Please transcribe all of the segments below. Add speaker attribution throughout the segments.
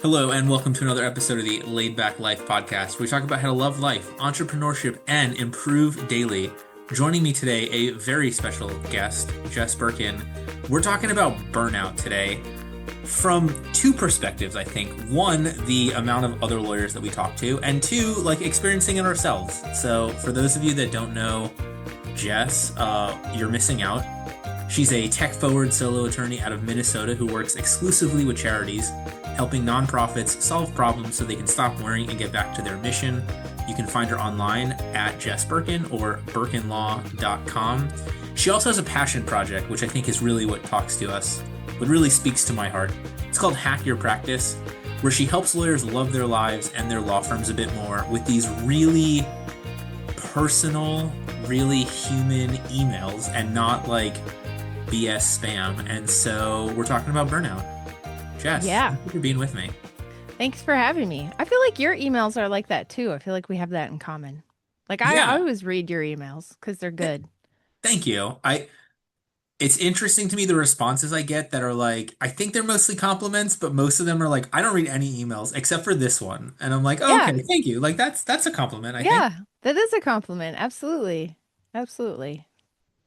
Speaker 1: Hello, and welcome to another episode of the Lei'd Back Life podcast, where we talk about how to love life, entrepreneurship, and improve daily. Joining me today, a very special guest, Jess Birken. We're talking about burnout today from two perspectives, I think. One, the amount of other lawyers that we talk to, and two, like experiencing it ourselves. So, for those of you that don't know Jess, you're missing out. She's a tech-forward solo attorney out of Minnesota who works exclusively with charities, helping nonprofits solve problems so they can stop worrying and get back to their mission. You can find her online at Jess Birken or birkenlaw.com. She also has a passion project, which I think is really what talks to us, what really speaks to my heart. It's called Hack Your Practice, where she helps lawyers love their lives and their law firms a bit more with these really personal, really human emails and not like BS spam. And so we're talking about burnout. Jess,
Speaker 2: Yeah.
Speaker 1: thank you for being with me.
Speaker 2: Thanks for having me. I feel like your emails are like that too. I feel like we have that in common. Like I
Speaker 1: Yeah,
Speaker 2: always read your emails because they're good.
Speaker 1: thank you. It's interesting to me the responses I get that are like, I think they're mostly compliments, but most of them are like, I don't read any emails except for this one. And I'm like, oh,
Speaker 2: Yeah.
Speaker 1: okay, thank you. Like that's a compliment, I think.
Speaker 2: Yeah. That is a compliment. Absolutely. Absolutely.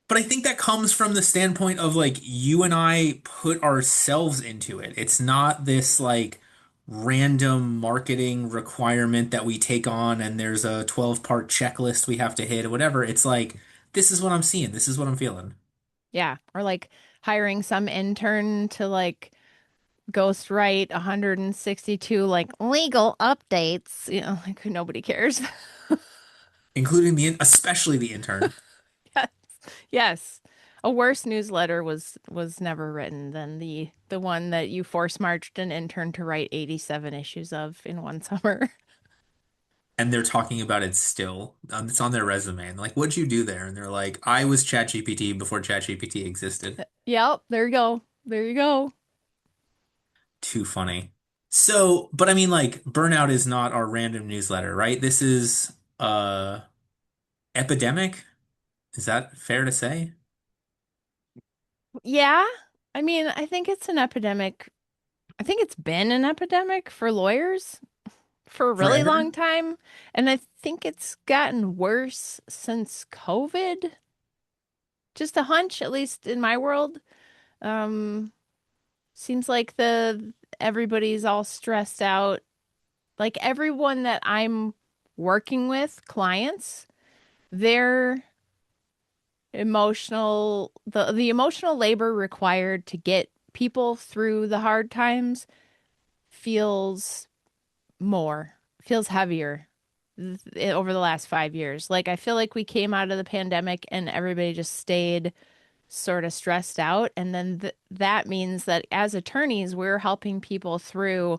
Speaker 1: But I think that comes from the standpoint of like you and I put ourselves into it. It's not this like random marketing requirement that we take on and there's a 12-part checklist we have to hit or whatever. It's like, this is what I'm seeing. This is what I'm feeling.
Speaker 2: Yeah. Or like hiring some intern to like ghost write 162 like legal updates. You know, like nobody cares.
Speaker 1: Including especially the intern.
Speaker 2: Yes. Yes. A worse newsletter was never written than the one that you force marched an intern to write 87 issues of in one summer.
Speaker 1: And they're talking about it still. It's on their resume. And like, what'd you do there? And they're like, I was ChatGPT before ChatGPT existed.
Speaker 2: Yep, there you go. There you go.
Speaker 1: Too funny. So, but I mean, like, Burnout is not our random newsletter, right? This is epidemic. Is that fair to say?
Speaker 2: Yeah. I mean, I think it's an epidemic. I think it's been an epidemic for lawyers for a really
Speaker 1: Forever?
Speaker 2: long time. And I think it's gotten worse since COVID. Just a hunch, at least in my world. Um, Seems like the everybody's all stressed out. Like everyone that I'm working with, clients, they're the emotional labor required to get people through the hard times feels feels heavier over the last 5 years. Like I feel like we came out of the pandemic and everybody just stayed sort of stressed out, and then that means that as attorneys we're helping people through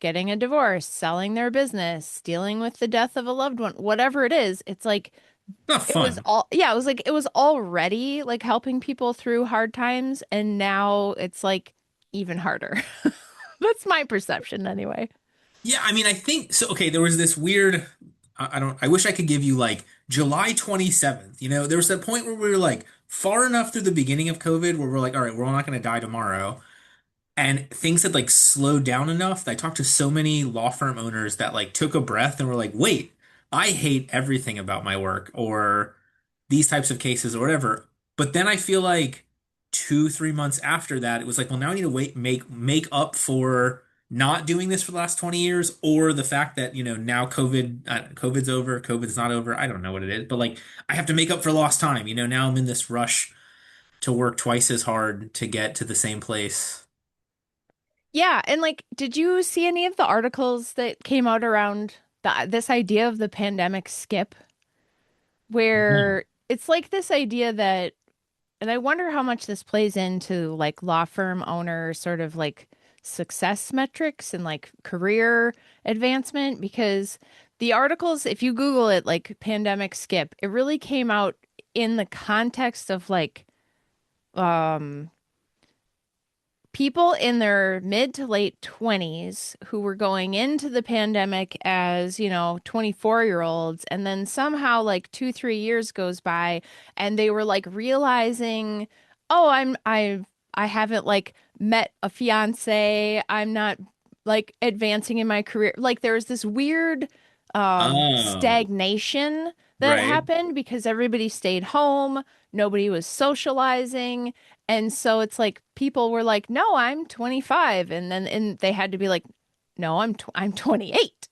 Speaker 2: getting a divorce, selling their business, dealing with the death of a loved one, whatever it is. It's like
Speaker 1: Not
Speaker 2: it was
Speaker 1: fun.
Speaker 2: all, yeah, it was like it was already like helping people through hard times, and now it's like even harder. That's my perception anyway.
Speaker 1: Yeah, I mean, I think so. Okay, there was this weird. I don't. I wish I could give you like July 27th. There was that point where we were like far enough through the beginning of COVID where we're like, all right, we're all not going to die tomorrow. And things had like slowed down enough that I talked to so many law firm owners that like took a breath and were like, wait, I hate everything about my work or these types of cases or whatever. But then I feel like 2, 3 months after that, it was like, well, now I need to make up for not doing this for the last 20 years or the fact that, now COVID's over, COVID's not over. I don't know what it is, but like I have to make up for lost time. Now I'm in this rush to work twice as hard to get to the same place.
Speaker 2: Yeah, and like, did you see any of the articles that came out around this idea of the pandemic skip,
Speaker 1: No.
Speaker 2: where it's like this idea that, and I wonder how much this plays into like law firm owner sort of like success metrics and like career advancement, because the articles, if you Google it, like pandemic skip, it really came out in the context of like, um, people in their mid to late 20s who were going into the pandemic as, 24-year-olds, and then somehow like 2, 3 years goes by and they were like realizing, oh, I haven't like met a fiance. I'm not like advancing in my career. Like there was this weird
Speaker 1: Oh,
Speaker 2: stagnation that
Speaker 1: right.
Speaker 2: happened because everybody stayed home, nobody was socializing. And so it's like people were like, "No, I'm 25." And they had to be like, "No, I'm 28."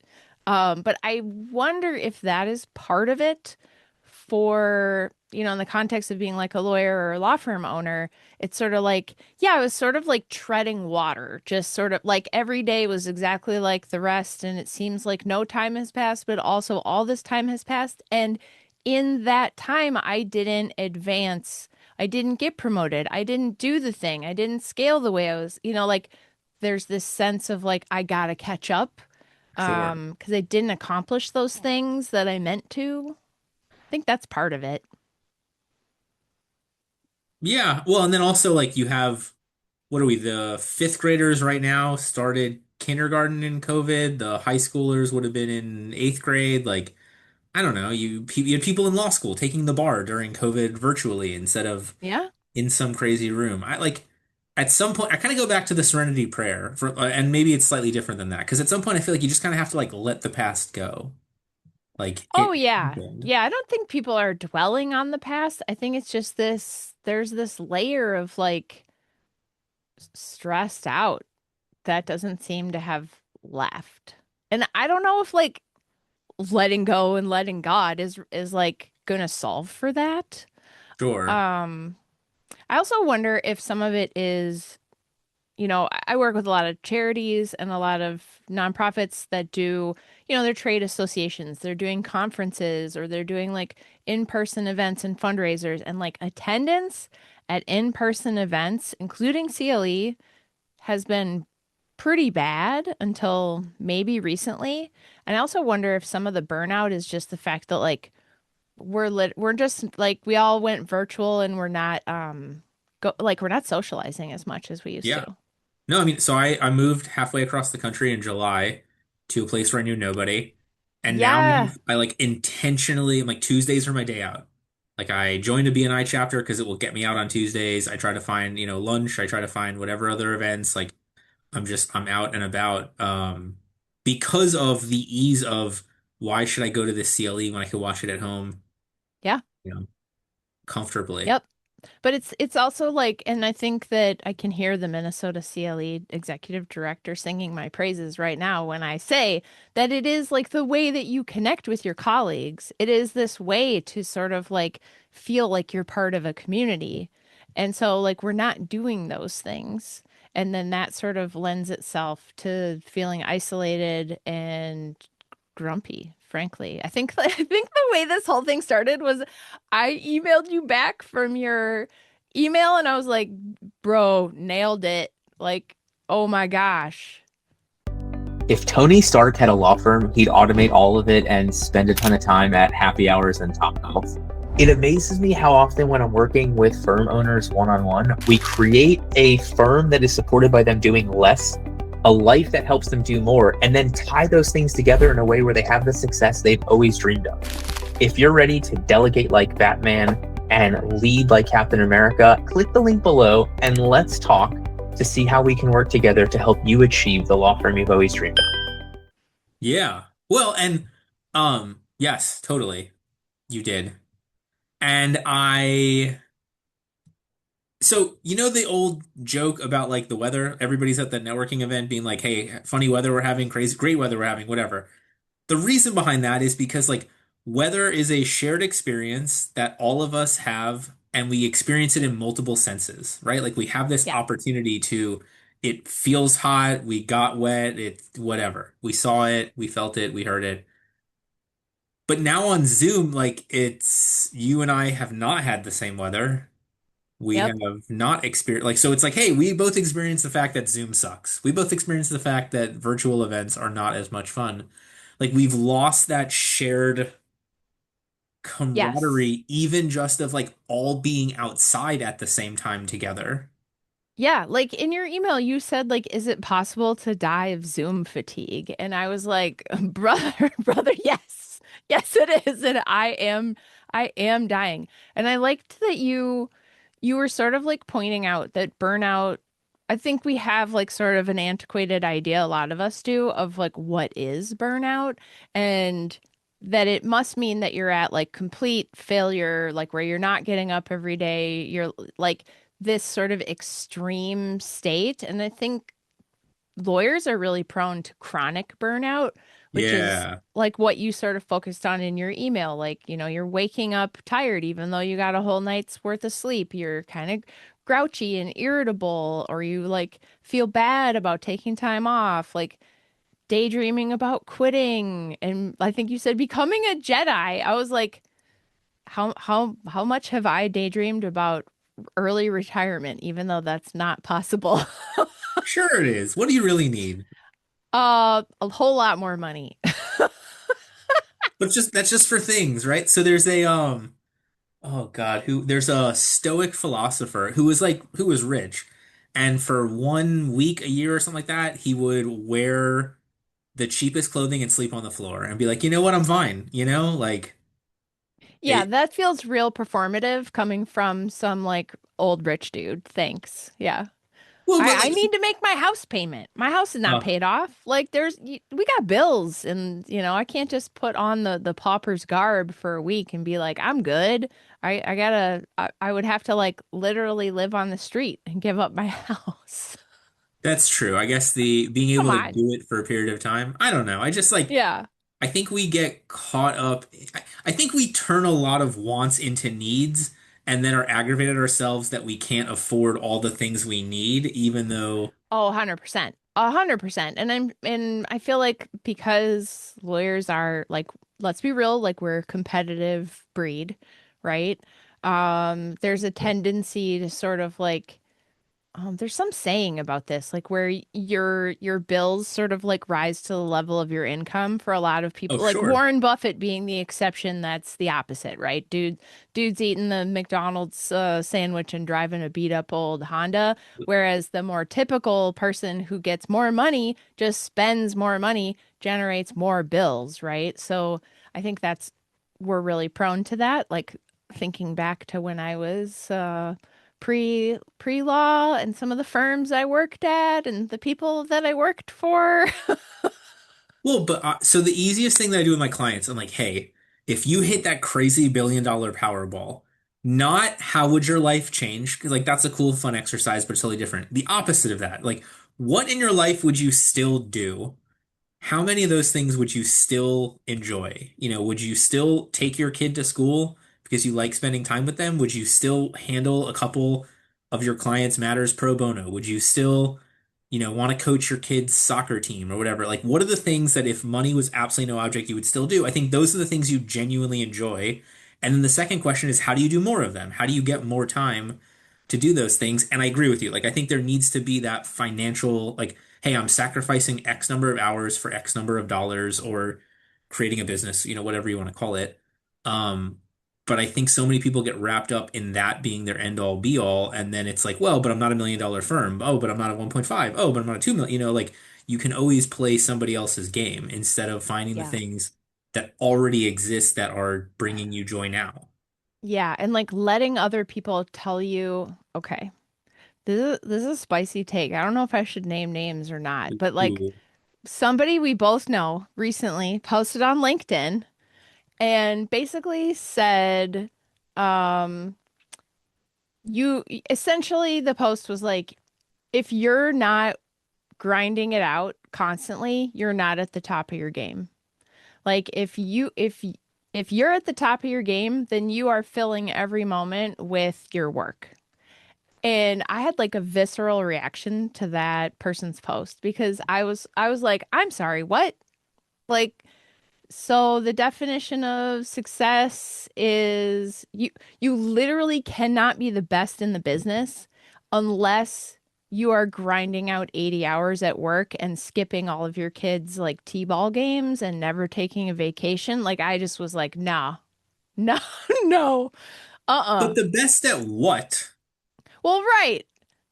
Speaker 2: But I wonder if that is part of it for, in the context of being like a lawyer or a law firm owner. It's sort of like, yeah, it was sort of like treading water, just sort of like every day was exactly like the rest. And it seems like no time has passed, but also all this time has passed. And in that time, I didn't advance. I didn't get promoted. I didn't do the thing. I didn't scale the way I was, like there's this sense of like, I gotta catch up
Speaker 1: Sure.
Speaker 2: because I didn't accomplish those things that I meant to. I think that's part of it.
Speaker 1: Yeah. Well, and then also like you have what are we, the fifth graders right now started kindergarten in COVID. The high schoolers would have been in eighth grade. Like, I don't know, you had people in law school taking the bar during COVID virtually instead of
Speaker 2: Yeah.
Speaker 1: in some crazy room. I like at some point I kind of go back to the Serenity Prayer for, and maybe it's slightly different than that because at some point I feel like you just kind of have to like let the past go. Like
Speaker 2: Oh,
Speaker 1: it
Speaker 2: yeah.
Speaker 1: happened.
Speaker 2: Yeah. I don't think people are dwelling on the past. I think it's just there's this layer of like stressed out that doesn't seem to have left. And I don't know if like letting go and letting God is like gonna solve for that.
Speaker 1: Sure.
Speaker 2: Um, I also wonder if some of it is, I work with a lot of charities and a lot of nonprofits that do, their trade associations. They're doing conferences or they're doing like in-person events and fundraisers and like attendance at in-person events, including CLE, has been pretty bad until maybe recently. And I also wonder if some of the burnout is just the fact that like we're just like we all went virtual and we're not we're not socializing as much as we used
Speaker 1: Yeah.
Speaker 2: to.
Speaker 1: No, I mean, so I moved halfway across the country in July to a place where I knew nobody. And now
Speaker 2: Yeah.
Speaker 1: I like intentionally, I'm like Tuesdays are my day out. Like I joined a BNI chapter because it will get me out on Tuesdays. I try to find, lunch. I try to find whatever other events. Like I'm out and about. Because of the ease of why should I go to this CLE when I could watch it at home,
Speaker 2: Yeah.
Speaker 1: you know, comfortably.
Speaker 2: Yep. But it's also like, and I think that I can hear the Minnesota CLE executive director singing my praises right now when I say that it is like the way that you connect with your colleagues. It is this way to sort of like feel like you're part of a community. And so like we're not doing those things. And then that sort of lends itself to feeling isolated and grumpy, frankly. I think I think the way this whole thing started was I emailed you back from your email and I was like, "Bro, nailed it." Like, "Oh my gosh."
Speaker 3: If Tony Stark had a law firm, he'd automate all of it and spend a ton of time at happy hours and top golf. It amazes me how often when I'm working with firm owners one-on-one, we create a firm that is supported by them doing less, a life that helps them do more, and then tie those things together in a way where they have the success they've always dreamed of. If you're ready to delegate like Batman and lead like Captain America, click the link below and let's talk to see how we can work together to help you achieve the law firm you've always dreamed of.
Speaker 1: Yeah. Well, and yes, totally. You did. And so the old joke about like the weather, everybody's at that networking event being like, "Hey, funny weather we're having, crazy great weather we're having, whatever." The reason behind that is because like weather is a shared experience that all of us have and we experience it in multiple senses, right? Like we have this
Speaker 2: Yeah.
Speaker 1: opportunity to it feels hot, we got wet, it whatever. We saw it, we felt it, we heard it. But now on Zoom, like it's you and I have not had the same weather. We
Speaker 2: Yep.
Speaker 1: have not experienced like so it's like, hey, we both experienced the fact that Zoom sucks. We both experienced the fact that virtual events are not as much fun. Like we've lost that shared
Speaker 2: Yes.
Speaker 1: camaraderie, even just of like all being outside at the same time together.
Speaker 2: Yeah, like in your email you said like is it possible to die of Zoom fatigue? And I was like, "Brother, brother, yes. Yes it is." And I am dying. And I liked that you were sort of like pointing out that burnout I think we have like sort of an antiquated idea, a lot of us do, of like what is burnout, and that it must mean that you're at like complete failure, like where you're not getting up every day. You're like this sort of extreme state. And I think lawyers are really prone to chronic burnout, which is
Speaker 1: Yeah.
Speaker 2: like what you sort of focused on in your email. Like, you're waking up tired even though you got a whole night's worth of sleep. You're kind of grouchy and irritable, or you like feel bad about taking time off, like daydreaming about quitting. And I think you said becoming a Jedi. I was like, how much have I daydreamed about early retirement, even though that's not possible?
Speaker 1: Sure it is. What do you really need?
Speaker 2: A whole lot more money.
Speaker 1: But just that's just for things, right? So there's a oh God, who there's a Stoic philosopher who was rich, and for 1 week a year or something like that, he would wear the cheapest clothing and sleep on the floor and be like, you know what, I'm fine, like
Speaker 2: Yeah,
Speaker 1: it.
Speaker 2: that feels real performative coming from some like old rich dude. Thanks. Yeah.
Speaker 1: Well, but
Speaker 2: I
Speaker 1: like,
Speaker 2: need to make my house payment. My house is not
Speaker 1: uh,
Speaker 2: paid off. Like we got bills, and I can't just put on the pauper's garb for a week and be like, I'm good. I would have to like literally live on the street and give up my house.
Speaker 1: that's true. I guess the being
Speaker 2: Come
Speaker 1: able to
Speaker 2: on.
Speaker 1: do it for a period of time, I don't know. I just like
Speaker 2: Yeah.
Speaker 1: I think we get caught up. I think we turn a lot of wants into needs and then are aggravated ourselves that we can't afford all the things we need, even though,
Speaker 2: Oh, 100%. 100%. And I feel like because lawyers are like, let's be real, like we're a competitive breed, right? There's a tendency to sort of like there's some saying about this, like where your bills sort of like rise to the level of your income for a lot of
Speaker 1: oh,
Speaker 2: people. Like
Speaker 1: sure.
Speaker 2: Warren Buffett being the exception, that's the opposite, right? Dude's eating the McDonald's sandwich and driving a beat up old Honda, whereas the more typical person who gets more money just spends more money, generates more bills, right? So I think that's we're really prone to that. Like thinking back to when I was pre-law and some of the firms I worked at and the people that I worked for.
Speaker 1: Well, but so the easiest thing that I do with my clients, I'm like, hey, if you hit that crazy $1 billion Powerball, not how would your life change? Because like that's a cool, fun exercise, but it's totally different. The opposite of that, like, what in your life would you still do? How many of those things would you still enjoy? Would you still take your kid to school because you like spending time with them? Would you still handle a couple of your clients' matters pro bono? Would you still, want to coach your kid's soccer team or whatever? Like, what are the things that if money was absolutely no object, you would still do? I think those are the things you genuinely enjoy. And then the second question is, how do you do more of them? How do you get more time to do those things? And I agree with you. Like, I think there needs to be that financial, like, hey, I'm sacrificing X number of hours for X number of dollars or creating a business, whatever you want to call it. Um, but I think so many people get wrapped up in that being their end all be all. And then it's like, well, but I'm not $1 million firm. Oh, but I'm not a 1.5. Oh, but I'm not a 2 million. Like you can always play somebody else's game instead of finding the
Speaker 2: Yeah.
Speaker 1: things that already exist that are bringing you joy now.
Speaker 2: Yeah, and like letting other people tell you, okay, this is a spicy take. I don't know if I should name names or not, but like
Speaker 1: Ooh.
Speaker 2: somebody we both know recently posted on LinkedIn and basically said, um, you essentially the post was like, if you're not grinding it out constantly, you're not at the top of your game. Like if you're at the top of your game, then you are filling every moment with your work. And I had like a visceral reaction to that person's post because I was like, I'm sorry, what? Like so the definition of success is you literally cannot be the best in the business unless you are grinding out 80 hours at work and skipping all of your kids' like t-ball games and never taking a vacation. Like I just was like, nah, no, no, uh-uh.
Speaker 1: But the best at what?
Speaker 2: Well, right.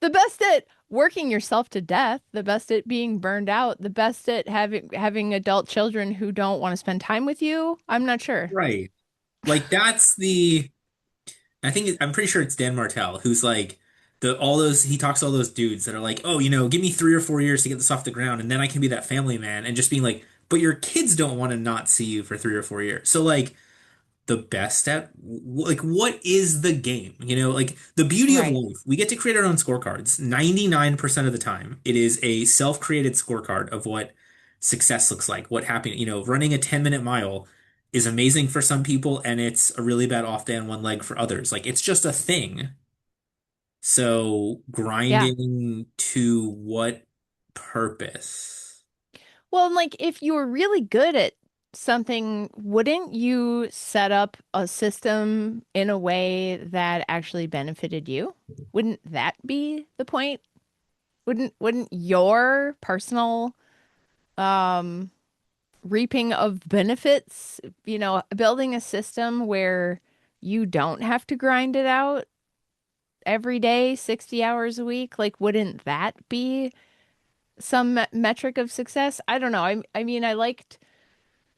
Speaker 2: The best at working yourself to death, the best at being burned out, the best at having adult children who don't want to spend time with you. I'm not sure.
Speaker 1: Right. Like that's the I'm pretty sure it's Dan Martell who's like The all those he talks to all those dudes that are like, oh, you know, give me 3 or 4 years to get this off the ground, and then I can be that family man, and just being like, but your kids don't want to not see you for 3 or 4 years. So like the best at like what is the game? You know, like the beauty of
Speaker 2: Right.
Speaker 1: life, we get to create our own scorecards. 99% of the time, it is a self-created scorecard of what success looks like, what happiness, you know, running a 10-minute mile is amazing for some people and it's a really bad off day on one leg for others. Like it's just a thing. So
Speaker 2: Yeah.
Speaker 1: grinding to what purpose?
Speaker 2: Well, and like if you were really good at something, wouldn't you set up a system in a way that actually benefited you? Wouldn't that be the point? Wouldn't your personal um reaping of benefits, building a system where you don't have to grind it out every day, 60 hours a week, like wouldn't that be some metric of success? I don't know. I mean, I liked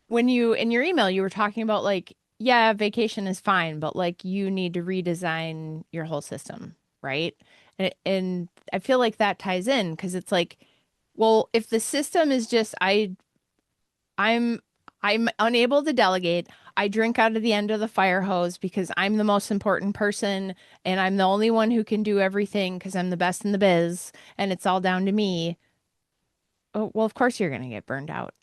Speaker 2: when you in your email you were talking about like, yeah, vacation is fine, but like you need to redesign your whole system, right? And I feel like that ties in because it's like, well, if the system is just I'm I'm unable to delegate. I drink out of the end of the fire hose because I'm the most important person and I'm the only one who can do everything because I'm the best in the biz and it's all down to me. Oh, well, of course you're going to get burned out.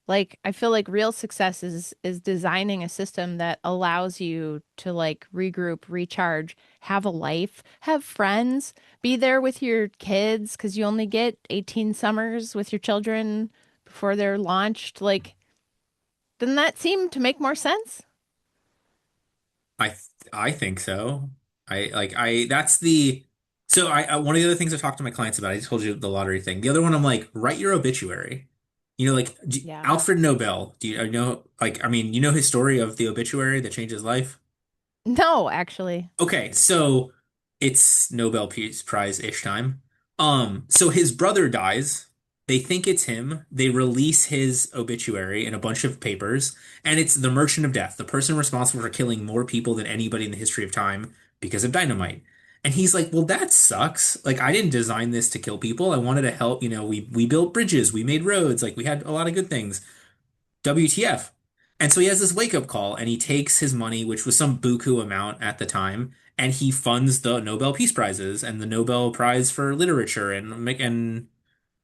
Speaker 2: Like I feel like real success is designing a system that allows you to like regroup, recharge, have a life, have friends, be there with your kids because you only get 18 summers with your children before they're launched. Like, doesn't that seem to make more sense?
Speaker 1: I think so. I that's the so I one of the other things I've talked to my clients about, I just told you the lottery thing. The other one I'm like, write your obituary. You know, like
Speaker 2: Yeah.
Speaker 1: Alfred Nobel. Do you know like I mean, you know his story of the obituary that changed his life?
Speaker 2: No, actually.
Speaker 1: Okay, so it's Nobel Peace Prize-ish time. So his brother dies. They think it's him. They release his obituary in a bunch of papers, and it's the Merchant of Death, the person responsible for killing more people than anybody in the history of time because of dynamite. And he's like, "Well, that sucks. Like, I didn't design this to kill people. I wanted to help. You know, we built bridges, we made roads, like we had a lot of good things. WTF?" And so he has this wake up call and he takes his money, which was some buku amount at the time, and he funds the Nobel Peace Prizes and the Nobel Prize for Literature and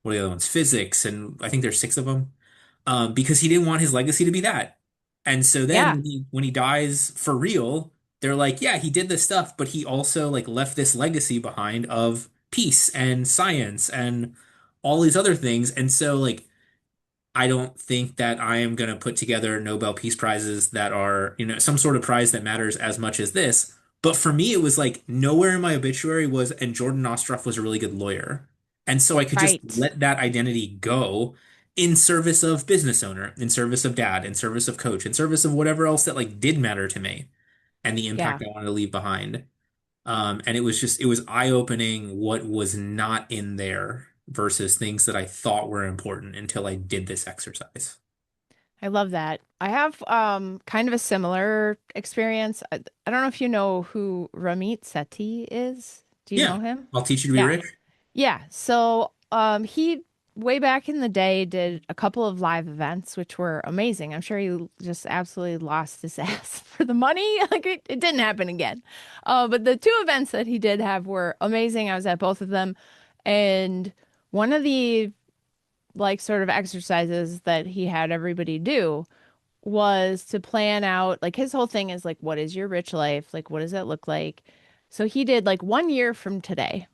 Speaker 1: what are the other ones? Physics, and I think there's six of them. Because he didn't want his legacy to be that. And so then
Speaker 2: Yeah.
Speaker 1: when he dies for real, they're like, yeah, he did this stuff, but he also like left this legacy behind of peace and science and all these other things. And so like I don't think that I am going to put together Nobel Peace Prizes that are, you know, some sort of prize that matters as much as this. But for me, it was like nowhere in my obituary was, and Jordan Ostroff was a really good lawyer. And so I could just
Speaker 2: Right.
Speaker 1: let that identity go in service of business owner, in service of dad, in service of coach, in service of whatever else that like did matter to me and the
Speaker 2: Yeah.
Speaker 1: impact I wanted to leave behind. And it was eye-opening what was not in there versus things that I thought were important until I did this exercise.
Speaker 2: I love that. I have kind of a similar experience. I don't know if you know who Ramit Sethi is. Do you
Speaker 1: Yeah,
Speaker 2: know him?
Speaker 1: I'll teach you to be
Speaker 2: Yeah.
Speaker 1: rich.
Speaker 2: Yeah. So he way back in the day did a couple of live events which were amazing. I'm sure he just absolutely lost his ass for the money. Like it didn't happen again. But the two events that he did have were amazing. I was at both of them. And one of the like sort of exercises that he had everybody do was to plan out like his whole thing is like what is your rich life? Like what does that look like? So he did like 1 year from today.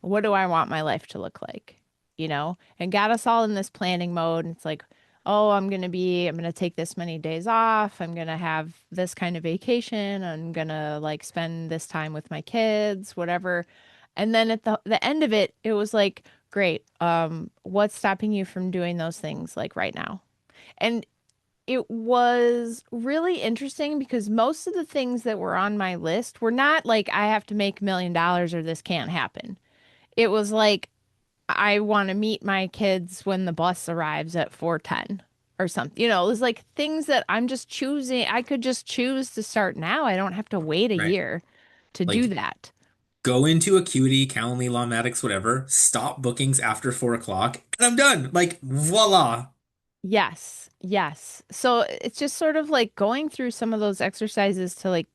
Speaker 2: What do I want my life to look like? And got us all in this planning mode. And it's like, oh, I'm going to take this many days off. I'm going to have this kind of vacation. I'm going to like spend this time with my kids, whatever. And then at the end of it, it was like, great. What's stopping you from doing those things like right now? And it was really interesting because most of the things that were on my list were not like I have to make $1 million or this can't happen. It was like I want to meet my kids when the bus arrives at 4:10 or something. It was like things that I'm just choosing. I could just choose to start now. I don't have to wait a
Speaker 1: Right.
Speaker 2: year to do
Speaker 1: Like
Speaker 2: that.
Speaker 1: go into Acuity, Calendly, Lawmatics, whatever, stop bookings after 4 o'clock, and I'm done. Like, voila.
Speaker 2: Yes, yes. So it's just sort of like going through some of those exercises to like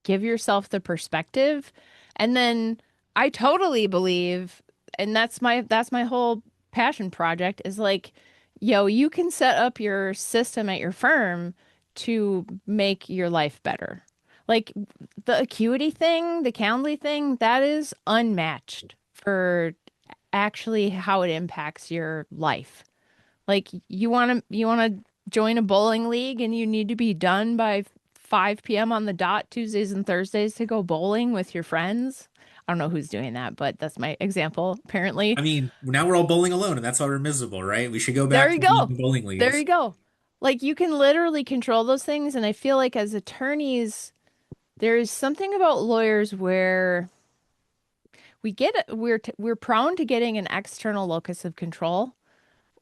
Speaker 2: give yourself the perspective. And then I totally believe, and that's my whole passion project is like, yo, you can set up your system at your firm to make your life better. Like the Acuity thing, the Calendly thing, that is unmatched for actually how it impacts your life. Like you want to join a bowling league and you need to be done by 5 p.m. on the dot Tuesdays and Thursdays to go bowling with your friends. I don't know who's doing that, but that's my example, apparently.
Speaker 1: I mean, now we're all bowling alone, and that's why we're miserable, right? We should go
Speaker 2: There
Speaker 1: back
Speaker 2: you
Speaker 1: to being
Speaker 2: go.
Speaker 1: in bowling
Speaker 2: There you
Speaker 1: leagues.
Speaker 2: go. Like you can literally control those things, and I feel like as attorneys, there is something about lawyers where we're prone to getting an external locus of control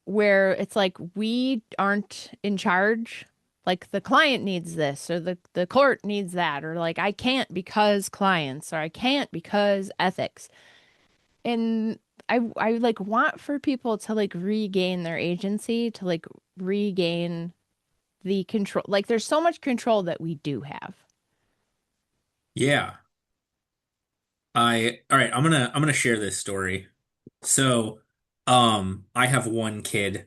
Speaker 2: where it's like we aren't in charge. Like the client needs this or the court needs that, or like I can't because clients or I can't because ethics. And I like want for people to like regain their agency, to like regain the control. Like there's so much control that we do have.
Speaker 1: Yeah. All right, I'm gonna share this story. So, I have one kid,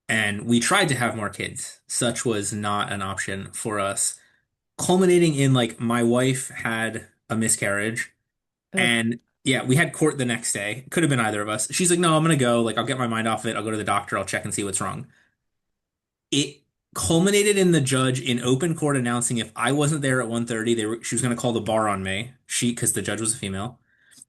Speaker 1: and we tried to have more kids. Such was not an option for us, culminating in like my wife had a miscarriage,
Speaker 2: Ugh.
Speaker 1: and yeah, we had court the next day. Could have been either of us. She's like, "No, I'm gonna go. Like, I'll get my mind off of it. I'll go to the doctor. I'll check and see what's wrong." It culminated in the judge in open court announcing if I wasn't there at 1:30, she was gonna call the bar on me. Because the judge was a female,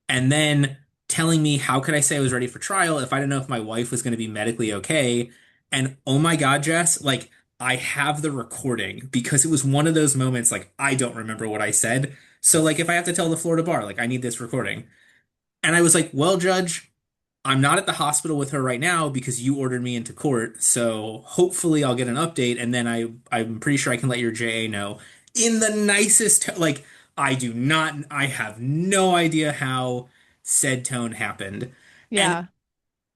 Speaker 1: and then telling me how could I say I was ready for trial if I didn't know if my wife was going to be medically okay. And oh my God, Jess, like I have the recording because it was one of those moments like I don't remember what I said. So like if I have to tell the Florida bar, like I need this recording. And I was like, well, Judge, I'm not at the hospital with her right now because you ordered me into court. So hopefully I'll get an update and then I'm pretty sure I can let your JA know in the nicest like I have no idea how said tone happened. And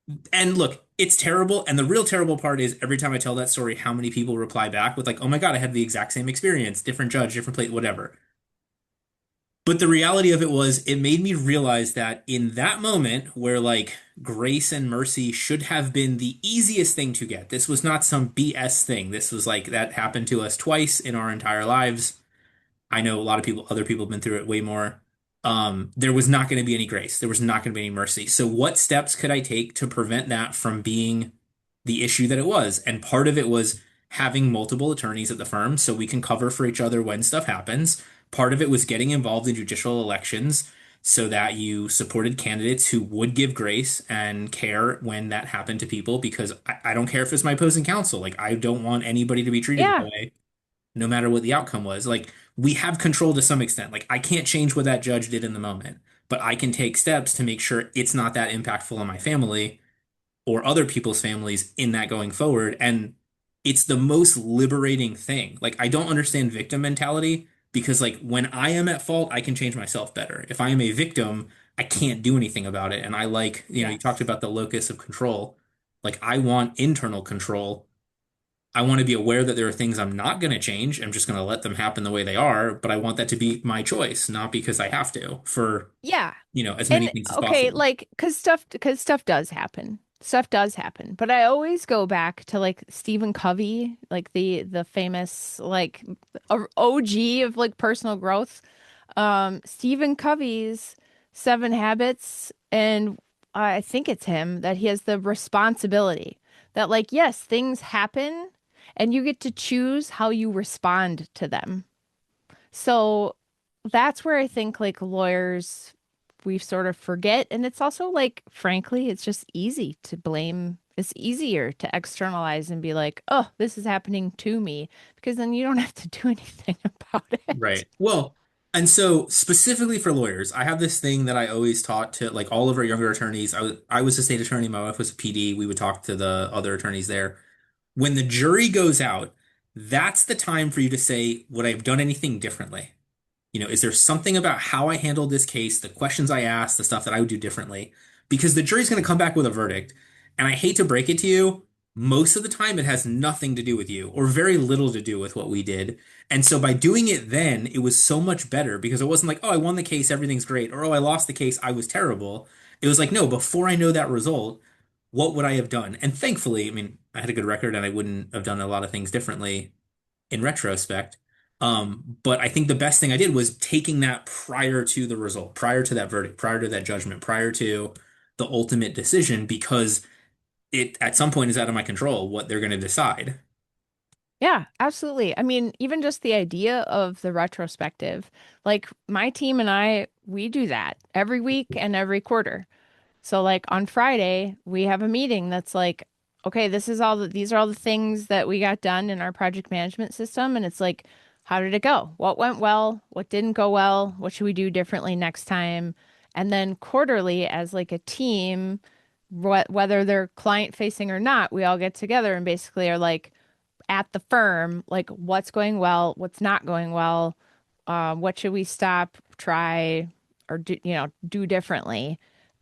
Speaker 2: Yeah.
Speaker 1: look, it's terrible and the real terrible part is every time I tell that story how many people reply back with like, "Oh my God, I had the exact same experience, different judge, different plate, whatever." But the reality of it was, it made me realize that in that moment where like grace and mercy should have been the easiest thing to get, this was not some BS thing. This was like that happened to us twice in our entire lives. I know a lot of people, other people have been through it way more. There was not going to be any grace. There was not going to be any mercy. So what steps could I take to prevent that from being the issue that it was? And part of it was having multiple attorneys at the firm so we can cover for each other when stuff happens. Part of it was getting involved in judicial elections so that you supported candidates who would give grace and care when that happened to people because I don't care if it's my opposing counsel. Like, I don't want anybody to be treated that
Speaker 2: Yeah.
Speaker 1: way no matter what the outcome was. Like, we have control to some extent. Like, I can't change what that judge did in the moment, but I can take steps to make sure it's not that impactful on my family or other people's families in that going forward. And it's the most liberating thing. Like, I don't understand victim mentality because, like, when I am at fault, I can change myself better. If I am a victim, I can't do anything about it. And I like, you talked
Speaker 2: Yes.
Speaker 1: about the locus of control. Like, I want internal control. I want to be aware that there are things I'm not going to change. I'm just going to let them happen the way they are, but I want that to be my choice, not because I have to for,
Speaker 2: Yeah.
Speaker 1: as many
Speaker 2: And
Speaker 1: things as
Speaker 2: okay,
Speaker 1: possible.
Speaker 2: like cuz stuff does happen. Stuff does happen. But I always go back to like Stephen Covey, like the famous like OG of like personal growth. Stephen Covey's 7 Habits, and I think it's him that he has the responsibility that like yes, things happen and you get to choose how you respond to them. So that's where I think like lawyers we sort of forget. And it's also like, frankly, it's just easy to blame. It's easier to externalize and be like, oh, this is happening to me, because then you don't have to do anything about it.
Speaker 1: Right. Well, and so specifically for lawyers, I have this thing that I always taught to like all of our younger attorneys. I was a state attorney, my wife was a PD. We would talk to the other attorneys there. When the jury goes out, that's the time for you to say, would I have done anything differently? Is there something about how I handled this case, the questions I asked, the stuff that I would do differently? Because the jury's going to come back with a verdict. And I hate to break it to you, most of the time it has nothing to do with you or very little to do with what we did. And so by doing it then, it was so much better because it wasn't like, oh, I won the case, everything's great, or oh, I lost the case, I was terrible. It was like, no, before I know that result, what would I have done? And thankfully, I mean, I had a good record and I wouldn't have done a lot of things differently in retrospect. But I think the best thing I did was taking that prior to the result, prior to that verdict, prior to that judgment, prior to the ultimate decision, because it at some point is out of my control what they're going to decide.
Speaker 2: Yeah, absolutely. I mean, even just the idea of the retrospective, like my team and I, we do that every week and every quarter. So like on Friday, we have a meeting that's like, okay, these are all the things that we got done in our project management system. And it's like, how did it go? What went well? What didn't go well? What should we do differently next time? And then quarterly, as like a team, whether they're client facing or not, we all get together and basically are like at the firm, like what's going well, what's not going well, what should we stop, try, or do differently.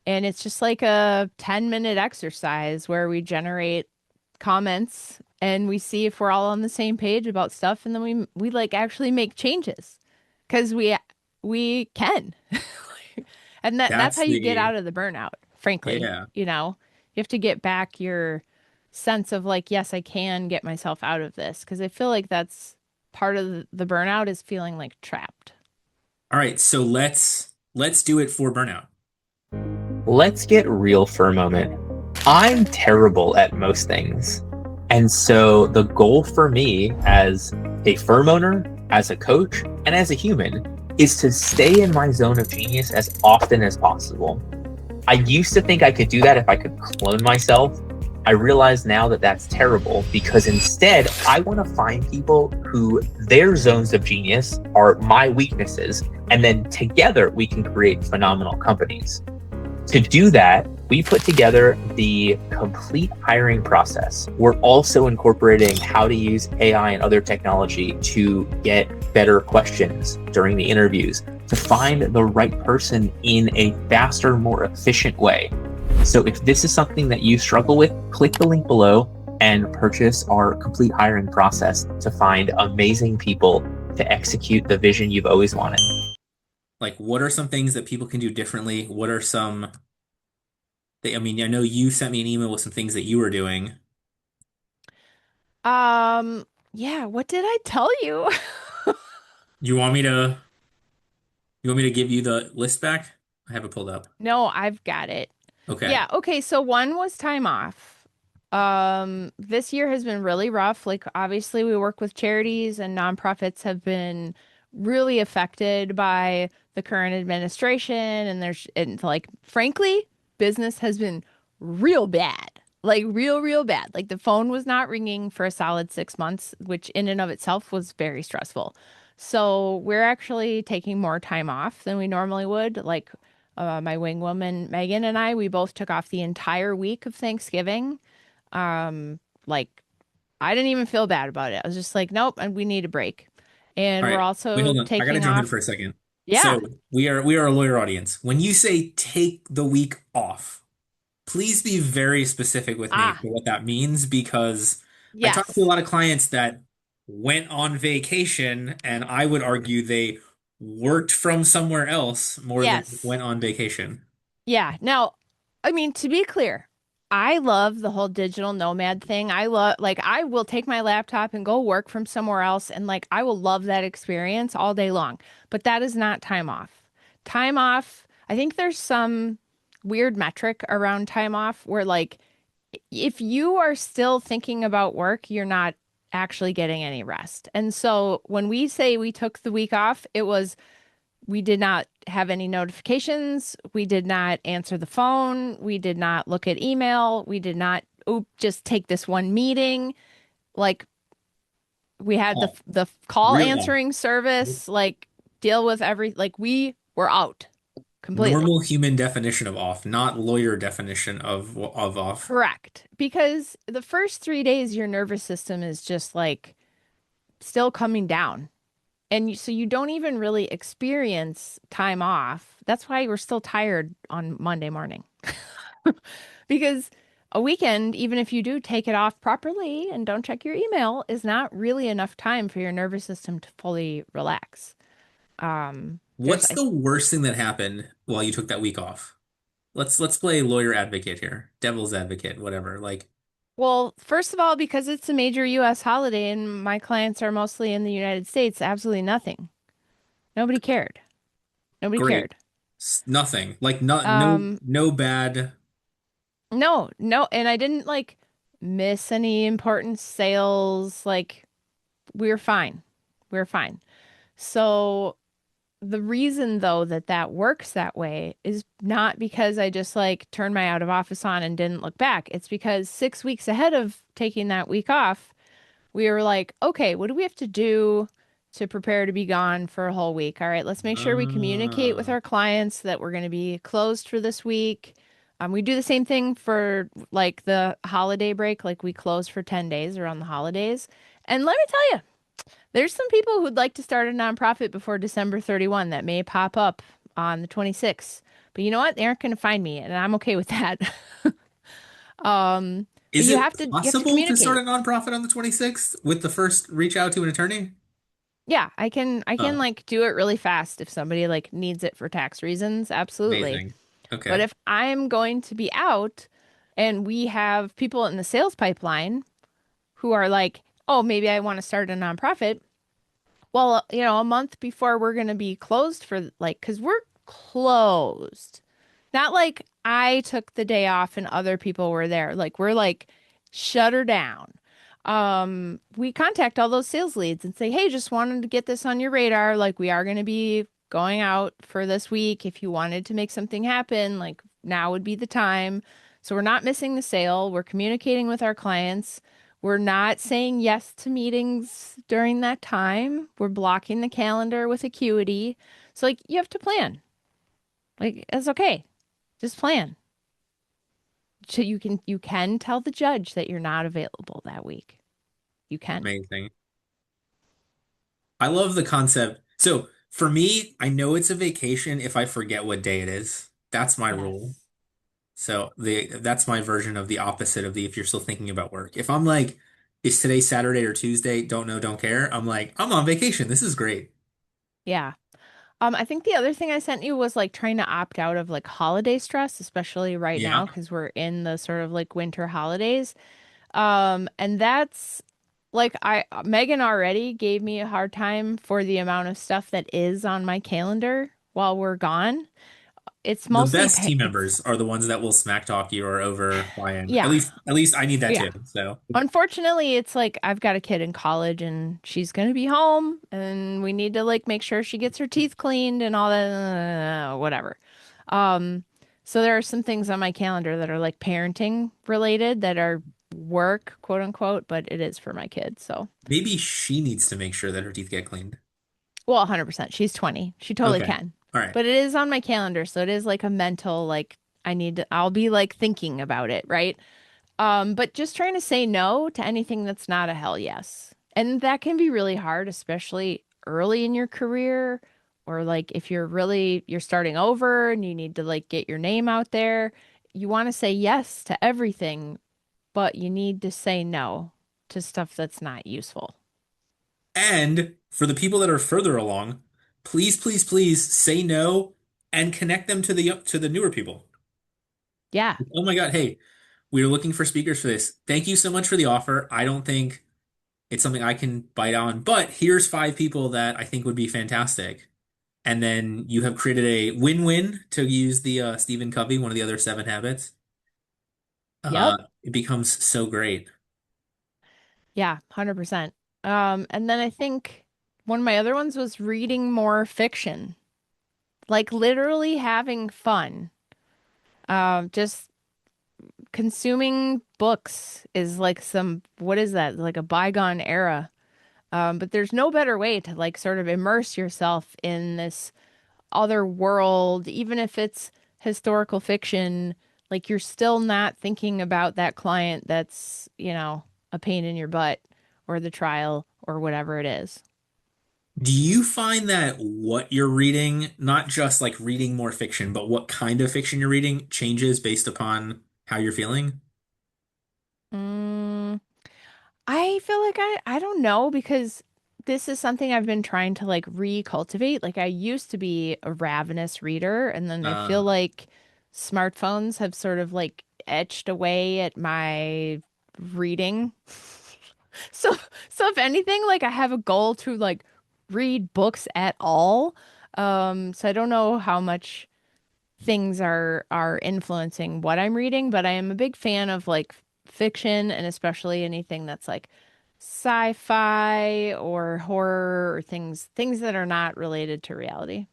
Speaker 2: And it's just like a 10-minute exercise where we generate comments and we see if we're all on the same page about stuff, and then we like actually make changes because we can. And that's
Speaker 1: That's
Speaker 2: how you get
Speaker 1: the,
Speaker 2: out of the burnout, frankly.
Speaker 1: yeah.
Speaker 2: You have to get back your sense of like, yes, I can get myself out of this, because I feel like that's part of the burnout, is feeling like trapped.
Speaker 1: All right, so let's do it for burnout.
Speaker 3: Let's get real for a moment. I'm terrible at most things. And so the goal for me as a firm owner, as a coach, and as a human is to stay in my zone of genius as often as possible. I used to think I could do that if I could clone myself. I realize now that that's terrible, because instead I want to find people who their zones of genius are my weaknesses, and then together we can create phenomenal companies. To do that, we put together the complete hiring process. We're also incorporating how to use AI and other technology to get better questions during the interviews, to find the right person in a faster, more efficient way. So if this is something that you struggle with, click the link below and purchase our complete hiring process to find amazing people to execute the vision you've always wanted.
Speaker 1: Like, what are some things that people can do differently? What are some, I mean, I know you sent me an email with some things that you were doing.
Speaker 2: Yeah, what did I tell you?
Speaker 1: You want me to, you want me to give you the list back? I have it pulled up.
Speaker 2: No, I've got it.
Speaker 1: Okay.
Speaker 2: Yeah, okay, so one was time off. This year has been really rough. Like obviously we work with charities, and nonprofits have been really affected by the current administration, and like frankly, business has been real bad. Like real bad. Like the phone was not ringing for a solid 6 months, which in and of itself was very stressful. So we're actually taking more time off than we normally would. Like my wing woman Megan and I, we both took off the entire week of Thanksgiving. Like I didn't even feel bad about it. I was just like, nope, and we need a break.
Speaker 1: All
Speaker 2: And we're
Speaker 1: right. Wait,
Speaker 2: also
Speaker 1: hold on. I got to
Speaker 2: taking
Speaker 1: jump in
Speaker 2: off.
Speaker 1: for a second.
Speaker 2: Yeah.
Speaker 1: So we are a lawyer audience. When you say take the week off, please be very specific with me
Speaker 2: Ah,
Speaker 1: for what that means, because I talk to a
Speaker 2: yes.
Speaker 1: lot of clients that went on vacation, and I would argue they worked from somewhere else more than
Speaker 2: Yes.
Speaker 1: went on vacation.
Speaker 2: Yeah. Now, I mean, to be clear, I love the whole digital nomad thing. I love, like, I will take my laptop and go work from somewhere else, and like, I will love that experience all day long. But that is not time off. Time off, I think there's some weird metric around time off where, like, if you are still thinking about work, you're not actually getting any rest. And so when we say we took the week off, it was we did not have any notifications. We did not answer the phone. We did not look at email. We did not just take this one meeting. Like we had the
Speaker 1: Off.
Speaker 2: the call
Speaker 1: Real off.
Speaker 2: answering service, like deal with like we were out completely.
Speaker 1: Normal human definition of off, not lawyer definition of off.
Speaker 2: Correct. Because the first 3 days your nervous system is just like still coming down. so you don't even really experience time off. That's why we're still tired on Monday morning. Because a weekend, even if you do take it off properly and don't check your email, is not really enough time for your nervous system to fully relax. There's,
Speaker 1: What's the worst thing that happened while you took that week off? Let's play lawyer advocate here, devil's advocate, whatever. Like,
Speaker 2: well, first of all, because it's a major US holiday and my clients are mostly in the United States, absolutely nothing. Nobody cared. Nobody
Speaker 1: great,
Speaker 2: cared.
Speaker 1: nothing. Like,
Speaker 2: Um,
Speaker 1: no bad.
Speaker 2: no, no, and I didn't like miss any important sales. Like, we were fine. We were fine. So the reason though that that works that way is not because I just like turned my out of office on and didn't look back. It's because 6 weeks ahead of taking that week off, we were like, okay, what do we have to do to prepare to be gone for a whole week? All right, let's make sure we communicate with
Speaker 1: Uh,
Speaker 2: our clients that we're going to be closed for this week. We do the same thing for like the holiday break, like we close for 10 days around the holidays. And let me tell you, there's some people who'd like to start a nonprofit before December 31 that may pop up on the 26th. But you know what? They aren't going to find me, and I'm okay with that. But
Speaker 1: is it
Speaker 2: you have to
Speaker 1: possible to start a
Speaker 2: communicate.
Speaker 1: nonprofit on the 26th with the first reach out to an attorney?
Speaker 2: Yeah, I can
Speaker 1: Oh,
Speaker 2: like do it really fast if somebody like needs it for tax reasons. Absolutely.
Speaker 1: amazing.
Speaker 2: But
Speaker 1: Okay.
Speaker 2: if I'm going to be out and we have people in the sales pipeline who are like, "Oh, maybe I want to start a nonprofit." Well, a month before we're going to be closed for like, because we're closed. Not like I took the day off and other people were there. Like, we're like, shut her down. We contact all those sales leads and say, hey, just wanted to get this on your radar. Like, we are going to be going out for this week. If you wanted to make something happen, like, now would be the time. So we're not missing the sale. We're communicating with our clients. We're not saying yes to meetings during that time. We're blocking the calendar with Acuity. So like you have to plan. Like it's okay. Just plan. So you can tell the judge that you're not available that week. You can.
Speaker 1: Amazing. I love the concept. So for me, I know it's a vacation if I forget what day it is. That's my rule.
Speaker 2: Yes.
Speaker 1: So that's my version of the opposite of the if you're still thinking about work. If I'm like, is today Saturday or Tuesday? Don't know, don't care. I'm like, I'm on vacation. This is great.
Speaker 2: Yeah. I think the other thing I sent you was like trying to opt out of like holiday stress, especially right
Speaker 1: Yeah.
Speaker 2: now because we're in the sort of like winter holidays. And that's like Megan already gave me a hard time for the amount of stuff that is on my calendar while we're gone. It's
Speaker 1: The
Speaker 2: mostly
Speaker 1: best team
Speaker 2: it's
Speaker 1: members are the ones that will smack talk you or over Ryan.
Speaker 2: yeah.
Speaker 1: At least I need that
Speaker 2: Yeah.
Speaker 1: too. So
Speaker 2: Unfortunately, it's like I've got a kid in college and she's gonna be home and we need to like make sure she gets her teeth cleaned and all that whatever. Um, so there are some things on my calendar that are like parenting related that are work, quote unquote, but it is for my kids. So
Speaker 1: maybe she needs to make sure that her teeth get cleaned.
Speaker 2: well, 100%. She's 20. She totally
Speaker 1: Okay.
Speaker 2: can.
Speaker 1: All right.
Speaker 2: But it is on my calendar, so it is like a mental like I'll be like thinking about it, right? But just trying to say no to anything that's not a hell yes. And that can be really hard, especially early in your career or like if you're starting over and you need to like get your name out there. You want to say yes to everything, but you need to say no to stuff that's not useful.
Speaker 1: And for the people that are further along, please say no and connect them to the newer people.
Speaker 2: Yeah.
Speaker 1: Oh my God, hey, we were looking for speakers for this. Thank you so much for the offer. I don't think it's something I can bite on, but here's five people that I think would be fantastic. And then you have created a win-win to use the Stephen Covey, one of the other seven habits.
Speaker 2: Yep.
Speaker 1: It becomes so great.
Speaker 2: Yeah, 100%. And then I think one of my other ones was reading more fiction, like literally having fun. Just consuming books is like what is that? Like a bygone era. But there's no better way to like sort of immerse yourself in this other world, even if it's historical fiction, like you're still not thinking about that client that's, a pain in your butt or the trial or whatever it is.
Speaker 1: Do you find that what you're reading, not just like reading more fiction, but what kind of fiction you're reading changes based upon how you're feeling?
Speaker 2: Mm, I feel like I don't know because this is something I've been trying to like recultivate. Like I used to be a ravenous reader, and then I feel
Speaker 1: Uh,
Speaker 2: like smartphones have sort of like etched away at my reading. So so if anything, like I have a goal to like read books at all. So I don't know how much things are influencing what I'm reading, but I am a big fan of like fiction and especially anything that's like sci-fi or horror or things that are not related to reality.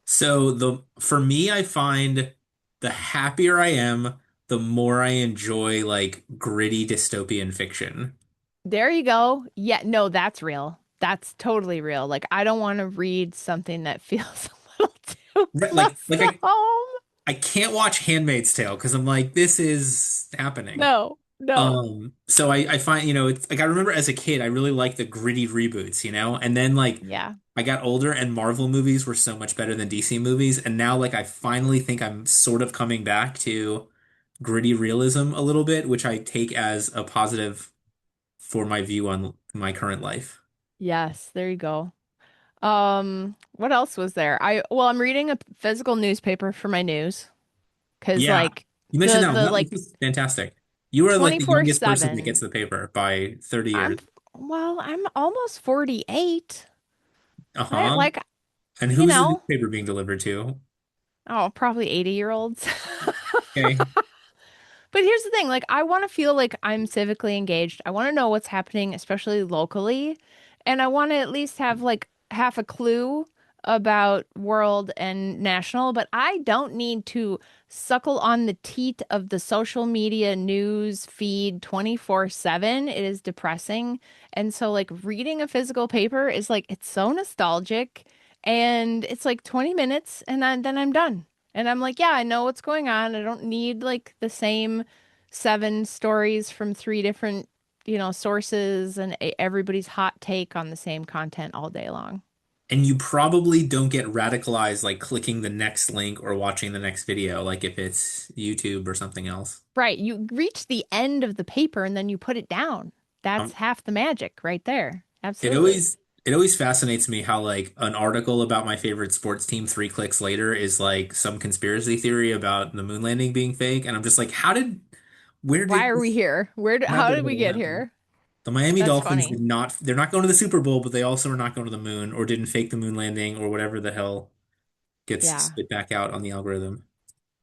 Speaker 1: so the for me, I find the happier I am, the more I enjoy like gritty dystopian fiction.
Speaker 2: There you go. Yeah, no, that's real. That's totally real. Like I don't want to read something that feels a little too
Speaker 1: Right,
Speaker 2: close
Speaker 1: like
Speaker 2: to home.
Speaker 1: I can't watch Handmaid's Tale because I'm like, this is happening.
Speaker 2: No, no.
Speaker 1: So I find, it's like I remember as a kid, I really liked the gritty reboots, and then like
Speaker 2: Yeah.
Speaker 1: I got older and Marvel movies were so much better than DC movies, and now like I finally think I'm sort of coming back to gritty realism a little bit, which I take as a positive for my view on my current life.
Speaker 2: Yes, there you go. What else was there? I'm reading a physical newspaper for my news because
Speaker 1: Yeah,
Speaker 2: like
Speaker 1: you mentioned that one.
Speaker 2: the
Speaker 1: This
Speaker 2: like
Speaker 1: is fantastic. You are like the youngest person that gets
Speaker 2: 24/7.
Speaker 1: the paper by 30
Speaker 2: I'm
Speaker 1: years.
Speaker 2: I'm almost 48. I
Speaker 1: Uh-huh.
Speaker 2: like,
Speaker 1: And
Speaker 2: you
Speaker 1: who's the
Speaker 2: know,
Speaker 1: newspaper being delivered to?
Speaker 2: oh, probably 80-year-olds.
Speaker 1: Okay.
Speaker 2: But here's the thing, like I want to feel like I'm civically engaged. I want to know what's happening, especially locally, and I want to at least have like half a clue about world and national, but I don't need to suckle on the teat of the social media news feed 24/7. It is depressing. And so like reading a physical paper is like it's so nostalgic and it's like 20 minutes and then I'm done. And I'm like, yeah, I know what's going on. I don't need like the same seven stories from three different, sources and everybody's hot take on the same content all day long.
Speaker 1: And you probably don't get radicalized like clicking the next link or watching the next video, like if it's YouTube or something else.
Speaker 2: Right. You reach the end of the paper and then you put it down. That's
Speaker 1: Um,
Speaker 2: half the magic right there.
Speaker 1: it
Speaker 2: Absolutely.
Speaker 1: always it always fascinates me how like an article about my favorite sports team 3 clicks later is like some conspiracy theory about the moon landing being fake, and I'm just like, where
Speaker 2: Why
Speaker 1: did
Speaker 2: are we
Speaker 1: this
Speaker 2: here? How
Speaker 1: rabbit
Speaker 2: did we
Speaker 1: hole
Speaker 2: get
Speaker 1: happen?
Speaker 2: here?
Speaker 1: The Miami
Speaker 2: That's
Speaker 1: Dolphins
Speaker 2: funny.
Speaker 1: they're not going to the Super Bowl, but they also are not going to the moon or didn't fake the moon landing or whatever the hell gets
Speaker 2: Yeah.
Speaker 1: spit back out on the algorithm.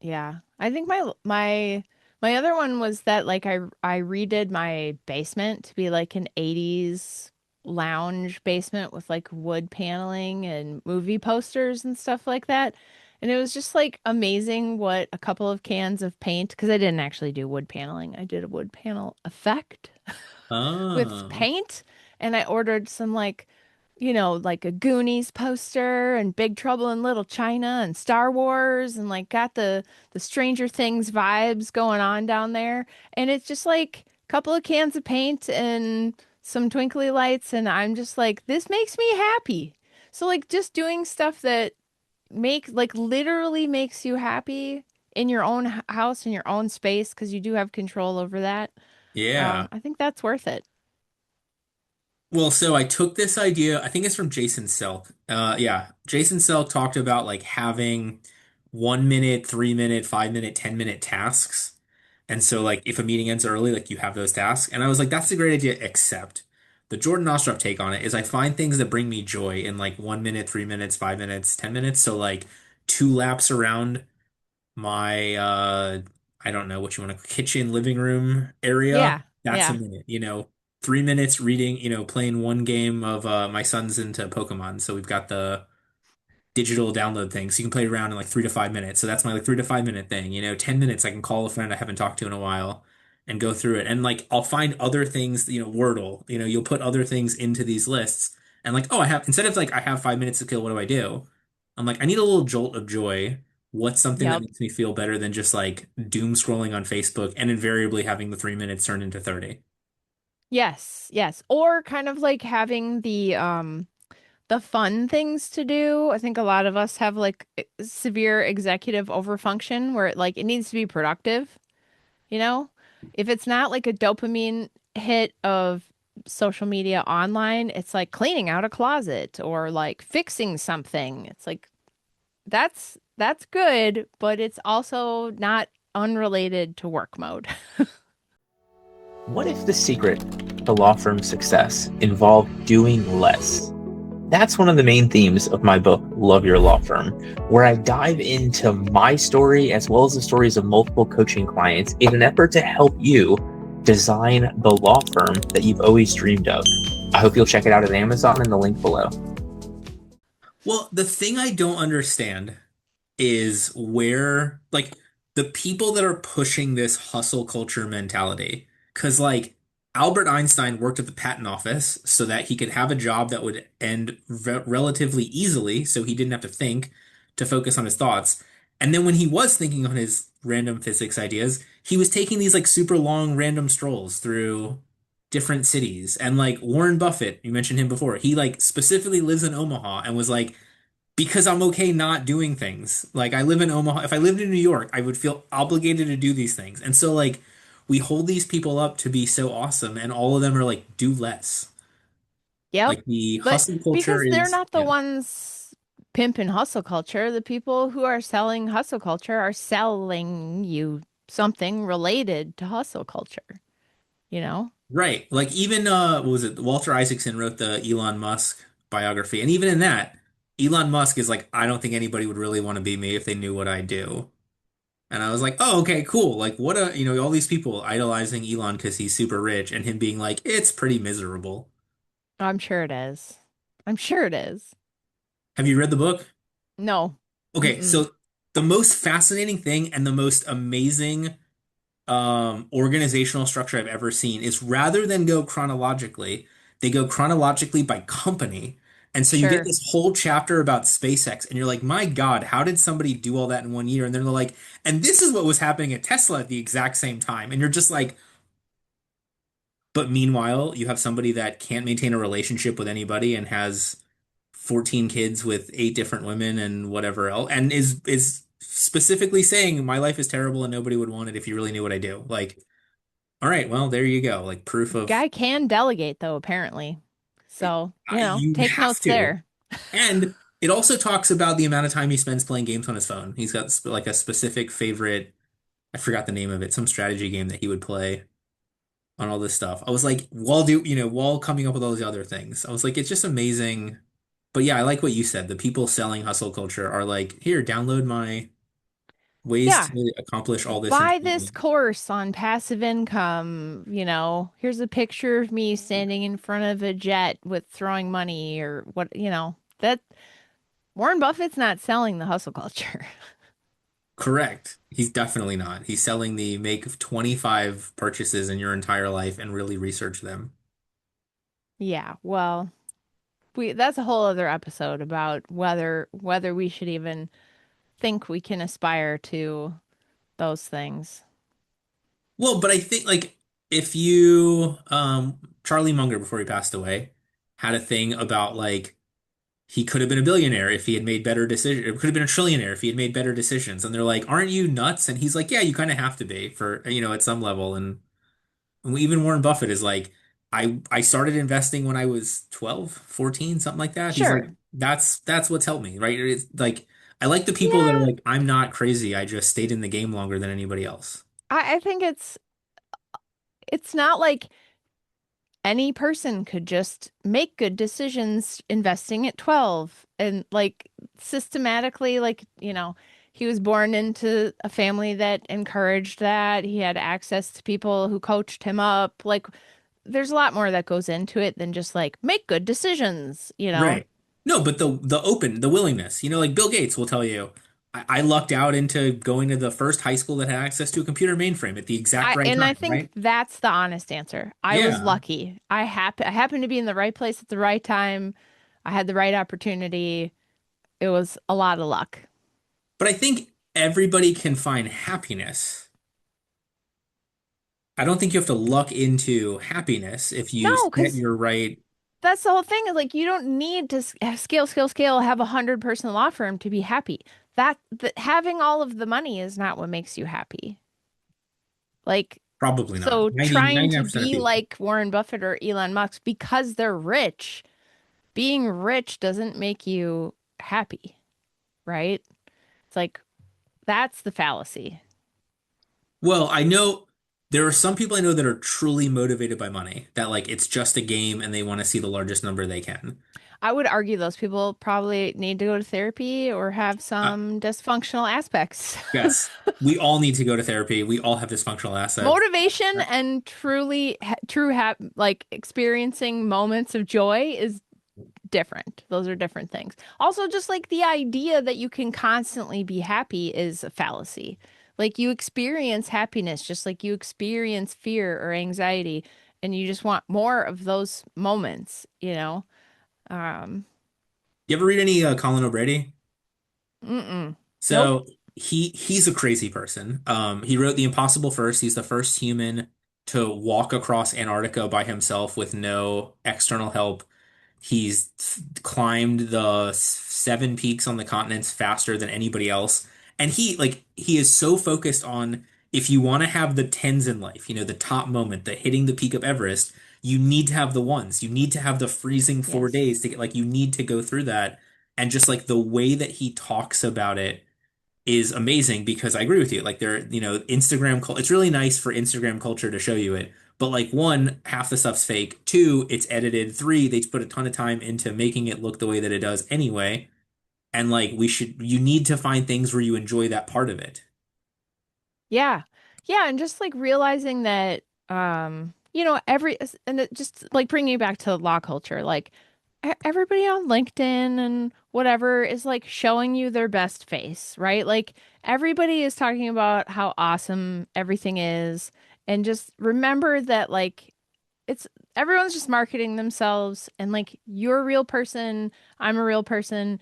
Speaker 2: Yeah. I think my other one was that like I redid my basement to be like an 80s lounge basement with like wood paneling and movie posters and stuff like that. And it was just like amazing what a couple of cans of paint, because I didn't actually do wood paneling. I did a wood panel effect with
Speaker 1: Oh.
Speaker 2: paint, and I ordered some like, like a Goonies poster and Big Trouble in Little China and Star Wars and like got the Stranger Things vibes going on down there. And it's just like a couple of cans of paint and some twinkly lights, and I'm just like, this makes me happy. So like just doing stuff that literally makes you happy in your own house, in your own space, because you do have control over that.
Speaker 1: Yeah.
Speaker 2: I think that's worth it.
Speaker 1: Well, so I took this idea, I think it's from Jason Selk. Yeah, Jason Selk talked about like having 1 minute, 3 minute, 5 minute, 10 minute tasks. And so like if a meeting ends early, like you have those tasks. And I was like, that's a great idea, except the Jordan Ostroff take on it is I find things that bring me joy in like 1 minute, 3 minutes, 5 minutes, 10 minutes. So like 2 laps around my I don't know what you want to kitchen living room area.
Speaker 2: Yeah,
Speaker 1: That's a
Speaker 2: yeah.
Speaker 1: minute, 3 minutes reading, playing one game of my son's into Pokemon. So we've got the digital download thing. So you can play around in like 3 to 5 minutes. So that's my like 3 to 5 minute thing. 10 minutes I can call a friend I haven't talked to in a while and go through it. And like I'll find other things, Wordle, you'll put other things into these lists. And like, oh, instead of like I have 5 minutes to kill, what do I do? I'm like, I need a little jolt of joy. What's something that
Speaker 2: Yep.
Speaker 1: makes me feel better than just like doom scrolling on Facebook and invariably having the 3 minutes turn into 30?
Speaker 2: Yes, yes. Or kind of like having the fun things to do. I think a lot of us have like severe executive overfunction where it needs to be productive, you know? If it's not like a dopamine hit of social media online, it's like cleaning out a closet or like fixing something. It's like that's good, but it's also not unrelated to work mode.
Speaker 3: What if the secret to law firm success involved doing less? That's one of the main themes of my book, Love Your Law Firm, where I dive into my story as well as the stories of multiple coaching clients in an effort to help you design the law firm that you've always dreamed of. I hope you'll check it out at Amazon in the link below.
Speaker 1: Well, the thing I don't understand is where, like, the people that are pushing this hustle culture mentality. Because, like, Albert Einstein worked at the patent office so that he could have a job that would end relatively easily, so he didn't have to think to focus on his thoughts. And then when he was thinking on his random physics ideas, he was taking these, like, super long random strolls through different cities. And, like, Warren Buffett, you mentioned him before, he, like, specifically lives in Omaha and was like, because I'm okay not doing things. Like I live in Omaha. If I lived in New York, I would feel obligated to do these things. And so like we hold these people up to be so awesome and all of them are like do less.
Speaker 2: Yep.
Speaker 1: Like the
Speaker 2: But
Speaker 1: hustle culture
Speaker 2: because they're
Speaker 1: is
Speaker 2: not the
Speaker 1: yeah.
Speaker 2: ones pimping hustle culture, the people who are selling hustle culture are selling you something related to hustle culture, you know?
Speaker 1: Right. Like even what was it? Walter Isaacson wrote the Elon Musk biography. And even in that, Elon Musk is like, I don't think anybody would really want to be me if they knew what I do. And I was like, oh, okay, cool. Like, what all these people idolizing Elon because he's super rich and him being like, it's pretty miserable.
Speaker 2: I'm sure it is. I'm sure it is.
Speaker 1: Have you read the book?
Speaker 2: No.
Speaker 1: Okay,
Speaker 2: Mm-mm.
Speaker 1: so the most fascinating thing and the most amazing organizational structure I've ever seen is rather than go chronologically, they go chronologically by company. And so you get
Speaker 2: Sure.
Speaker 1: this whole chapter about SpaceX, and you're like, my God, how did somebody do all that in 1 year? And then they're like, and this is what was happening at Tesla at the exact same time. And you're just like, but meanwhile, you have somebody that can't maintain a relationship with anybody and has 14 kids with eight different women and whatever else, and is specifically saying my life is terrible and nobody would want it if you really knew what I do. Like, all right, well, there you go. Like proof of
Speaker 2: Guy can delegate though, apparently. So,
Speaker 1: you
Speaker 2: take
Speaker 1: have
Speaker 2: notes
Speaker 1: to.
Speaker 2: there.
Speaker 1: And it also talks about the amount of time he spends playing games on his phone. He's got like a specific favorite, I forgot the name of it, some strategy game that he would play on all this stuff. I was like, while coming up with all these other things. I was like, it's just amazing. But yeah, I like what you said. The people selling hustle culture are like, here, download my ways
Speaker 2: Yeah.
Speaker 1: to accomplish all this in
Speaker 2: Buy
Speaker 1: 20
Speaker 2: this
Speaker 1: minutes.
Speaker 2: course on passive income. Here's a picture of me standing in front of a jet with throwing money or what. That Warren Buffett's not selling the hustle culture.
Speaker 1: Correct. He's definitely not. He's selling the make 25 purchases in your entire life and really research them.
Speaker 2: Yeah, well, that's a whole other episode about whether we should even think we can aspire to those things.
Speaker 1: Well, but I think like if you Charlie Munger before he passed away had a thing about like he could have been a billionaire if he had made better decisions. It could have been a trillionaire if he had made better decisions. And they're like, "Aren't you nuts?" And he's like, "Yeah, you kind of have to be for, at some level." And even Warren Buffett is like, I started investing when I was 12, 14, something like that. He's like,
Speaker 2: Sure.
Speaker 1: that's what's helped me, right? It's like I like the people that are
Speaker 2: Yeah,
Speaker 1: like, I'm not crazy. I just stayed in the game longer than anybody else.
Speaker 2: I think it's not like any person could just make good decisions investing at 12 and like systematically he was born into a family that encouraged that. He had access to people who coached him up. Like there's a lot more that goes into it than just like make good decisions.
Speaker 1: Right. No, but the willingness, like Bill Gates will tell you, I lucked out into going to the first high school that had access to a computer mainframe at the exact right
Speaker 2: I
Speaker 1: time,
Speaker 2: think
Speaker 1: right?
Speaker 2: that's the honest answer. I was
Speaker 1: Yeah.
Speaker 2: lucky. I happened to be in the right place at the right time. I had the right opportunity. It was a lot of luck.
Speaker 1: But I think everybody can find happiness. I don't think you have to luck into happiness if you
Speaker 2: No,
Speaker 1: set
Speaker 2: because
Speaker 1: your right.
Speaker 2: that's the whole thing is like you don't need to scale, have 100-person law firm to be happy. That having all of the money is not what makes you happy. Like,
Speaker 1: Probably not.
Speaker 2: so
Speaker 1: 90,
Speaker 2: trying to
Speaker 1: 99% of
Speaker 2: be
Speaker 1: people.
Speaker 2: like Warren Buffett or Elon Musk because they're rich, being rich doesn't make you happy, right? It's like that's the fallacy.
Speaker 1: Well, I know there are some people I know that are truly motivated by money, that like it's just a game and they want to see the largest number they can.
Speaker 2: I would argue those people probably need to go to therapy or have
Speaker 1: Uh,
Speaker 2: some dysfunctional aspects.
Speaker 1: yes, we all need to go to therapy. We all have dysfunctional assets.
Speaker 2: Motivation and true like experiencing moments of joy is different. Those are different things. Also, just like the idea that you can constantly be happy is a fallacy. Like you experience happiness just like you experience fear or anxiety, and you just want more of those moments, you know? Um,
Speaker 1: You ever read any Colin O'Brady?
Speaker 2: mm-mm. Nope.
Speaker 1: So he's a crazy person. He wrote The Impossible First. He's the first human to walk across Antarctica by himself with no external help. He's climbed the seven peaks on the continents faster than anybody else. And he is so focused on if you want to have the tens in life, the top moment, the hitting the peak of Everest, you need to have the ones. You need to have the freezing four
Speaker 2: Yes.
Speaker 1: days to get you need to go through that. And just like the way that he talks about it is amazing because I agree with you. Like Instagram it's really nice for Instagram culture to show you it. But like one, half the stuff's fake. Two, it's edited. Three, they put a ton of time into making it look the way that it does anyway. And like you need to find things where you enjoy that part of it.
Speaker 2: Yeah. Yeah, and just like realizing that and it just like bringing it back to law culture, like everybody on LinkedIn and whatever is like showing you their best face, right? Like everybody is talking about how awesome everything is, and just remember that like it's everyone's just marketing themselves, and like you're a real person, I'm a real person.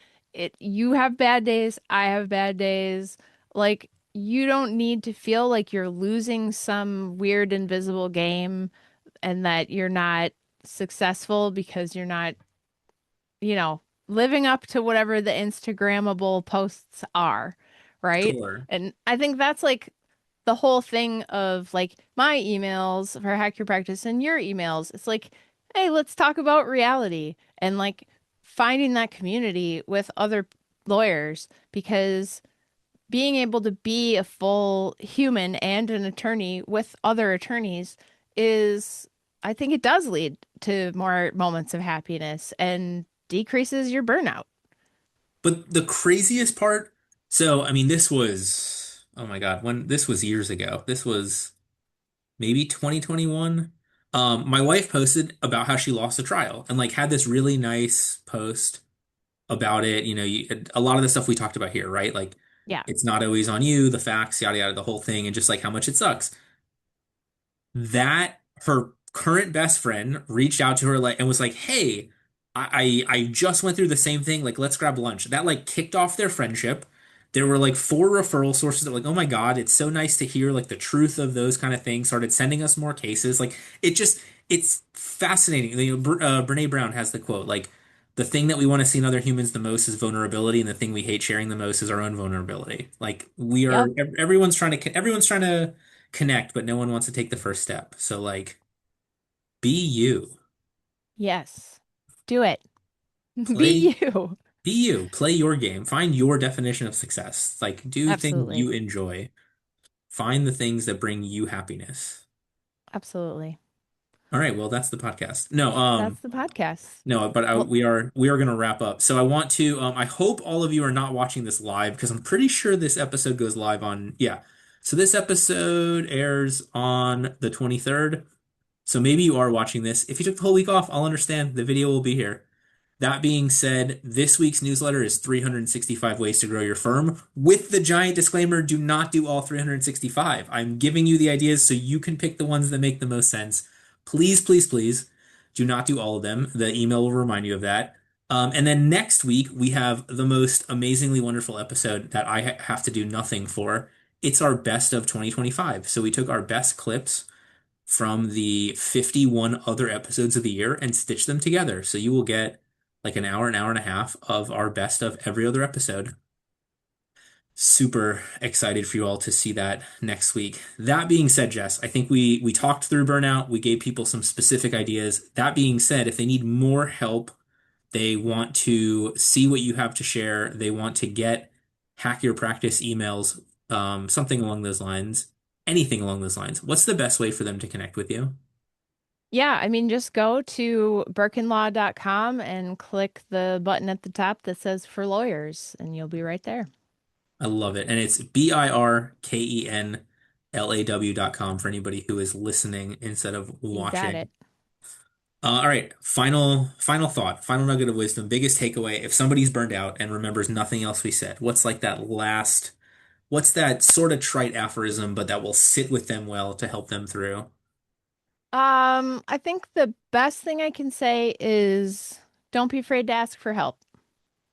Speaker 2: You have bad days, I have bad days. Like you don't need to feel like you're losing some weird invisible game and that you're not successful because you're not, living up to whatever the Instagrammable posts are, right?
Speaker 1: Sure.
Speaker 2: And I think that's like the whole thing of like my emails for Hack Your Practice and your emails. It's like, hey, let's talk about reality and like finding that community with other lawyers, because being able to be a full human and an attorney with other attorneys is, I think it does lead to more moments of happiness and decreases your burnout.
Speaker 1: But the craziest part, so I mean, this was, oh my God, when this was years ago. This was maybe 2021. My wife posted about how she lost a trial and like had this really nice post about it. A lot of the stuff we talked about here, right? Like
Speaker 2: Yeah.
Speaker 1: it's not always on you, the facts, yada yada, the whole thing, and just like how much it sucks. That her current best friend reached out to her like and was like, "Hey, I just went through the same thing. Like, let's grab lunch." That like kicked off their friendship. There were like four referral sources that were like, "Oh my God, it's so nice to hear like the truth of those kind of things." Started sending us more cases. Like, it's fascinating. Brene Brown has the quote like. The thing that we want to see in other humans the most is vulnerability, and the thing we hate sharing the most is our own vulnerability. Like we are,
Speaker 2: Yep.
Speaker 1: everyone's trying to connect, but no one wants to take the first step. So like be you.
Speaker 2: Yes. Do it.
Speaker 1: Play
Speaker 2: Be you.
Speaker 1: be you. Play your game. Find your definition of success. Like do things
Speaker 2: Absolutely.
Speaker 1: you enjoy. Find the things that bring you happiness.
Speaker 2: Absolutely.
Speaker 1: All right, well that's the podcast. No,
Speaker 2: That's the podcast.
Speaker 1: no, but
Speaker 2: Well,
Speaker 1: we are going to wrap up. So I want to I hope all of you are not watching this live because I'm pretty sure this episode goes live on yeah. So this episode airs on the 23rd. So maybe you are watching this. If you took the whole week off, I'll understand. The video will be here. That being said, this week's newsletter is 365 ways to grow your firm. With the giant disclaimer, do not do all 365. I'm giving you the ideas so you can pick the ones that make the most sense. Please, please, please do not do all of them. The email will remind you of that. And then next week, we have the most amazingly wonderful episode that I have to do nothing for. It's our best of 2025. So we took our best clips from the 51 other episodes of the year and stitch them together. So you will get like an hour and a half of our best of every other episode. Super excited for you all to see that next week. That being said, Jess, I think we talked through burnout. We gave people some specific ideas. That being said, if they need more help, they want to see what you have to share, they want to get hack your practice emails, something along those lines, anything along those lines, what's the best way for them to connect with you?
Speaker 2: Yeah, I mean, just go to birkenlaw.com and click the button at the top that says for lawyers, and you'll be right there.
Speaker 1: I love it. And it's BIRKENLAW.com for anybody who is listening instead of
Speaker 2: You got
Speaker 1: watching.
Speaker 2: it.
Speaker 1: All right, final thought, final nugget of wisdom, biggest takeaway. If somebody's burned out and remembers nothing else we said, what's like that last, what's that sort of trite aphorism, but that will sit with them well to help them through?
Speaker 2: I think the best thing I can say is don't be afraid to ask for help.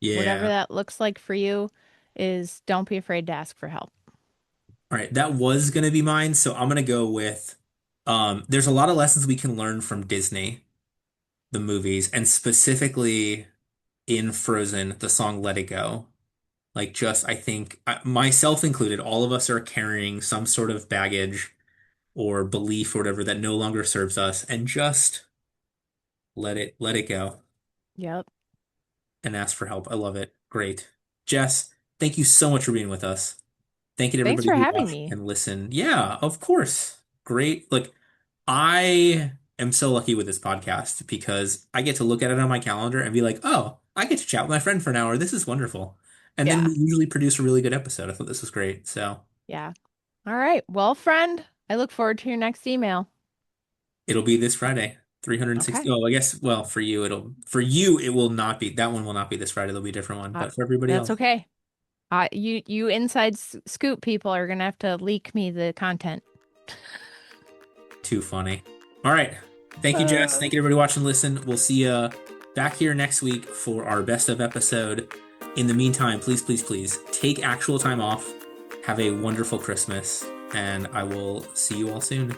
Speaker 2: Whatever
Speaker 1: Yeah.
Speaker 2: that looks like for you is don't be afraid to ask for help.
Speaker 1: All right, that was gonna be mine, so I'm gonna go with there's a lot of lessons we can learn from Disney, the movies, and specifically in Frozen, the song Let It Go. Like just I think myself included, all of us are carrying some sort of baggage or belief or whatever that no longer serves us, and just let it go
Speaker 2: Yep.
Speaker 1: and ask for help. I love it. Great. Jess, thank you so much for being with us. Thank you to
Speaker 2: Thanks
Speaker 1: everybody
Speaker 2: for
Speaker 1: who
Speaker 2: having
Speaker 1: watched
Speaker 2: me.
Speaker 1: and listened. Yeah, of course. Great. Look, I am so lucky with this podcast because I get to look at it on my calendar and be like, oh, I get to chat with my friend for an hour. This is wonderful. And then
Speaker 2: Yeah.
Speaker 1: we usually produce a really good episode. I thought this was great. So
Speaker 2: Yeah. All right. Well, friend, I look forward to your next email.
Speaker 1: it'll be this Friday. 360.
Speaker 2: Okay.
Speaker 1: Oh, I guess, well, for you, it will not be, that one will not be this Friday. There'll be a different one.
Speaker 2: Uh,
Speaker 1: But for everybody
Speaker 2: that's
Speaker 1: else,
Speaker 2: okay. You inside scoop people are gonna have to leak me the content.
Speaker 1: too funny. All right. Thank you, Jess.
Speaker 2: Uh,
Speaker 1: Thank you, everybody watching and listen. We'll see you back here next week for our best of episode. In the meantime, please, please, please take actual time off. Have a wonderful Christmas, and I will see you all soon.